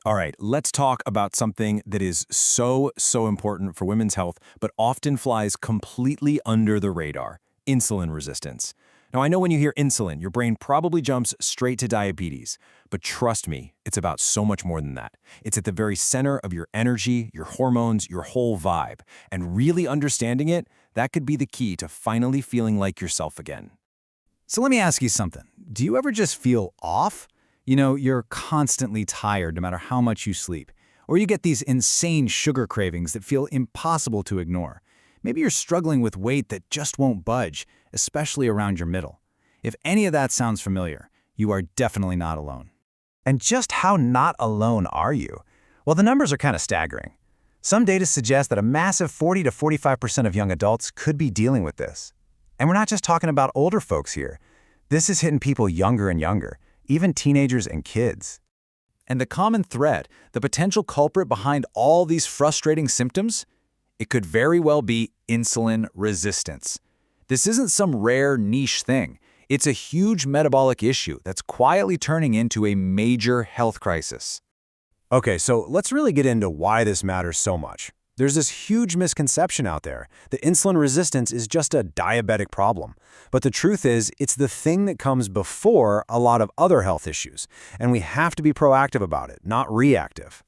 All right, let's talk about something that is so important for women's health, but often flies completely under the radar: insulin resistance. Now, I know when you hear insulin, your brain probably jumps straight to diabetes, but trust me, it's about so much more than that. It's at the very center of your energy, your hormones, your whole vibe. And really understanding it, that could be the key to finally feeling like yourself again. So let me ask you something. Do you ever just feel off? You're constantly tired no matter how much you sleep. Or you get these insane sugar cravings that feel impossible to ignore. Maybe you're struggling with weight that just won't budge, especially around your middle. If any of that sounds familiar, you are definitely not alone. And just how not alone are you? Well, the numbers are kind of staggering. Some data suggest that a massive 40 to 45% of young adults could be dealing with this. And we're not just talking about older folks here. This is hitting people younger and younger, even teenagers and kids. And the common thread, the potential culprit behind all these frustrating symptoms? It could very well be insulin resistance. This isn't some rare niche thing. It's a huge metabolic issue that's quietly turning into a major health crisis. Okay, so let's really get into why this matters so much. There's this huge misconception out there that insulin resistance is just a diabetic problem. But the truth is, it's the thing that comes before a lot of other health issues, and we have to be proactive about it, not reactive.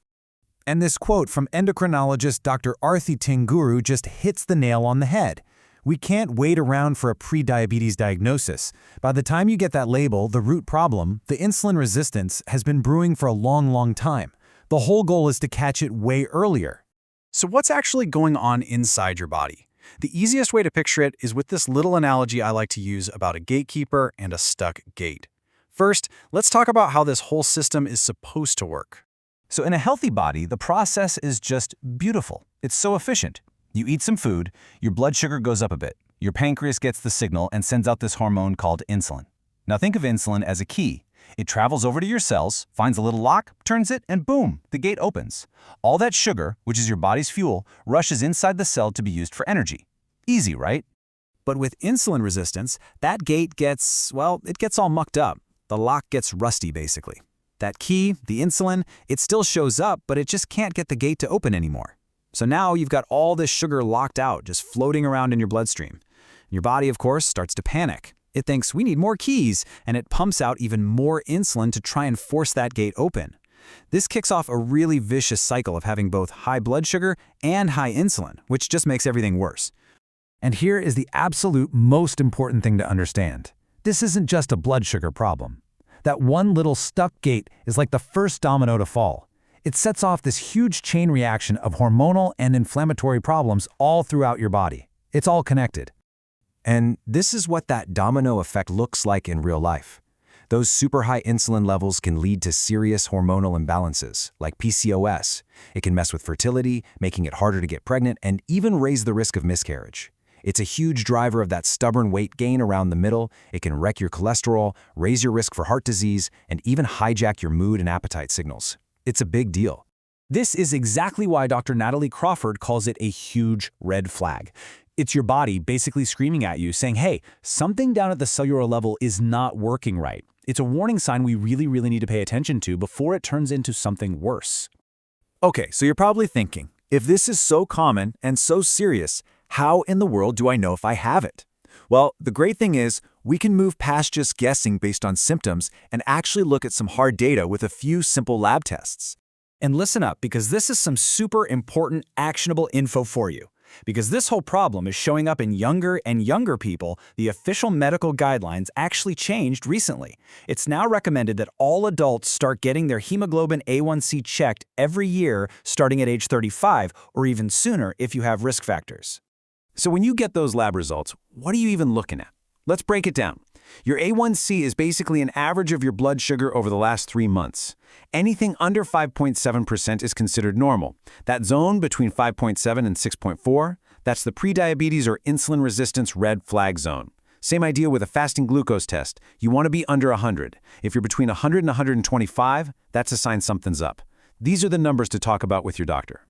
And this quote from endocrinologist Dr. Arthi Tinguru just hits the nail on the head. We can't wait around for a pre-diabetes diagnosis. By the time you get that label, the root problem, the insulin resistance, has been brewing for a long time. The whole goal is to catch it way earlier. So what's actually going on inside your body? The easiest way to picture it is with this little analogy I like to use about a gatekeeper and a stuck gate. First, let's talk about how this whole system is supposed to work. So in a healthy body, the process is just beautiful. It's so efficient. You eat some food, your blood sugar goes up a bit. Your pancreas gets the signal and sends out this hormone called insulin. Now think of insulin as a key. It travels over to your cells, finds a little lock, turns it, and boom, the gate opens. All that sugar, which is your body's fuel, rushes inside the cell to be used for energy. Easy, right? But with insulin resistance, that gate gets all mucked up. The lock gets rusty, basically. That key, the insulin, it still shows up, but it just can't get the gate to open anymore. So now you've got all this sugar locked out, just floating around in your bloodstream. Your body, of course, starts to panic. It thinks we need more keys, and it pumps out even more insulin to try and force that gate open. This kicks off a really vicious cycle of having both high blood sugar and high insulin, which just makes everything worse. And here is the absolute most important thing to understand. This isn't just a blood sugar problem. That one little stuck gate is like the first domino to fall. It sets off this huge chain reaction of hormonal and inflammatory problems all throughout your body. It's all connected. And this is what that domino effect looks like in real life. Those super high insulin levels can lead to serious hormonal imbalances, like PCOS. It can mess with fertility, making it harder to get pregnant, and even raise the risk of miscarriage. It's a huge driver of that stubborn weight gain around the middle. It can wreck your cholesterol, raise your risk for heart disease, and even hijack your mood and appetite signals. It's a big deal. This is exactly why Dr. Natalie Crawford calls it a huge red flag. It's your body basically screaming at you, saying, hey, something down at the cellular level is not working right. It's a warning sign we really need to pay attention to before it turns into something worse. Okay, so you're probably thinking, if this is so common and so serious, how in the world do I know if I have it? Well, the great thing is, we can move past just guessing based on symptoms and actually look at some hard data with a few simple lab tests. And listen up, because this is some super important, actionable info for you. Because this whole problem is showing up in younger and younger people, the official medical guidelines actually changed recently. It's now recommended that all adults start getting their hemoglobin A1C checked every year starting at age 35 or even sooner if you have risk factors. So when you get those lab results, what are you even looking at? Let's break it down. Your A1C is basically an average of your blood sugar over the last 3 months. Anything under 5.7% is considered normal. That zone between 5.7 and 6.4, that's the prediabetes or insulin resistance red flag zone. Same idea with a fasting glucose test. You want to be under 100. If you're between 100 and 125, that's a sign something's up. These are the numbers to talk about with your doctor.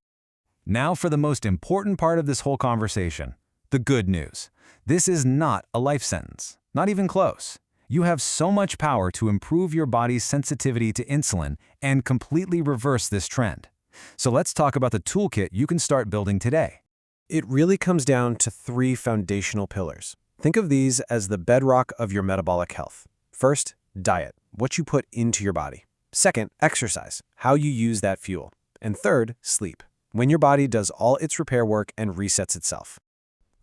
Now for the most important part of this whole conversation, the good news. This is not a life sentence. Not even close. You have so much power to improve your body's sensitivity to insulin and completely reverse this trend. So let's talk about the toolkit you can start building today. It really comes down to 3 foundational pillars. Think of these as the bedrock of your metabolic health. First, diet, what you put into your body. Second, exercise, how you use that fuel. And third, sleep, when your body does all its repair work and resets itself.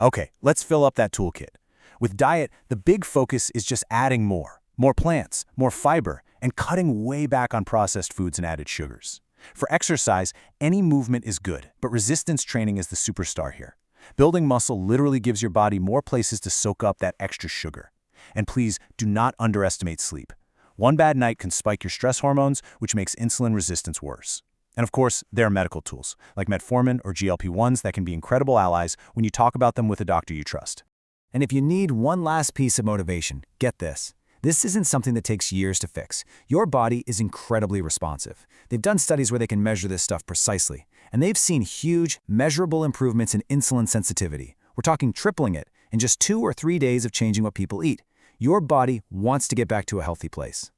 Okay, let's fill up that toolkit. With diet, the big focus is just adding more plants, more fiber, and cutting way back on processed foods and added sugars. For exercise, any movement is good, but resistance training is the superstar here. Building muscle literally gives your body more places to soak up that extra sugar. And please, do not underestimate sleep. One bad night can spike your stress hormones, which makes insulin resistance worse. And of course, there are medical tools, like metformin or GLP-1s that can be incredible allies when you talk about them with a doctor you trust. And if you need one last piece of motivation, get this. This isn't something that takes years to fix. Your body is incredibly responsive. They've done studies where they can measure this stuff precisely, and they've seen huge, measurable improvements in insulin sensitivity. We're talking tripling it in just 2 or 3 days of changing what people eat. Your body wants to get back to a healthy place.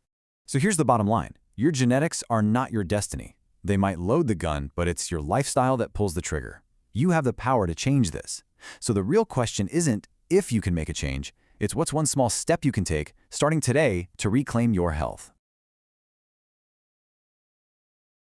So here's the bottom line. Your genetics are not your destiny. They might load the gun, but it's your lifestyle that pulls the trigger. You have the power to change this. So the real question isn't if you can make a change, it's what's one small step you can take, starting today, to reclaim your health.